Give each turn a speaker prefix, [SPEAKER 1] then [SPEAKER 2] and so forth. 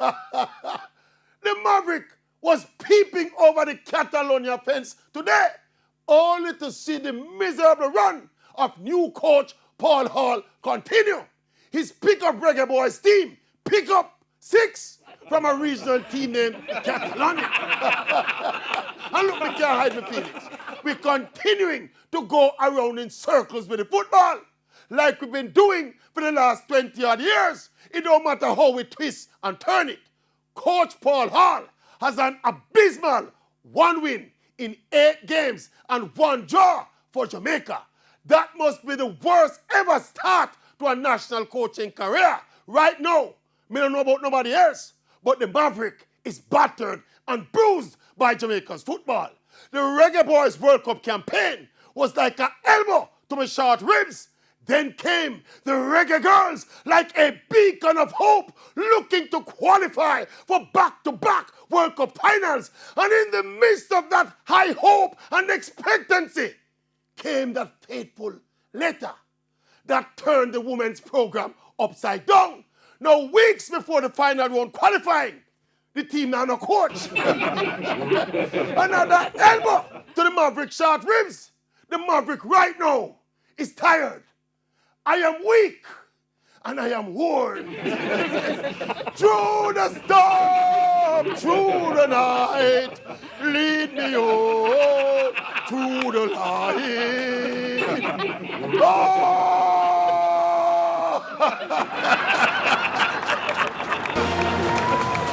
[SPEAKER 1] The Maverick was peeping over the Catalonia fence today, only to see the miserable run of new coach Paul Hall continue. His pick-up reggae boys team pick up 6 from a regional team named Catalonia. And look, we can't hide the feelings. We're continuing to go around in circles with the football, like we've been doing for the last 20-odd years. It don't matter how we twist and turn it. Coach Paul Hall has an abysmal 1 win in 8 games and 1 draw for Jamaica. That must be the worst ever start to a national coaching career. Right now, I don't know about nobody else, but the Maverick is battered and bruised by Jamaica's football. The Reggae Boys World Cup campaign was like an elbow to my short ribs. Then came the Reggae Girls like a beacon of hope, looking to qualify for back-to-back World Cup finals. And in the midst of that high hope and expectancy came that fateful letter that turned the women's program upside down. Now, weeks before the final round qualifying, the team now no coach. Another elbow to the Maverick short ribs. The Maverick right now is tired. I am weak and I am worn. Through the storm, through the night, lead me on through the light. Oh!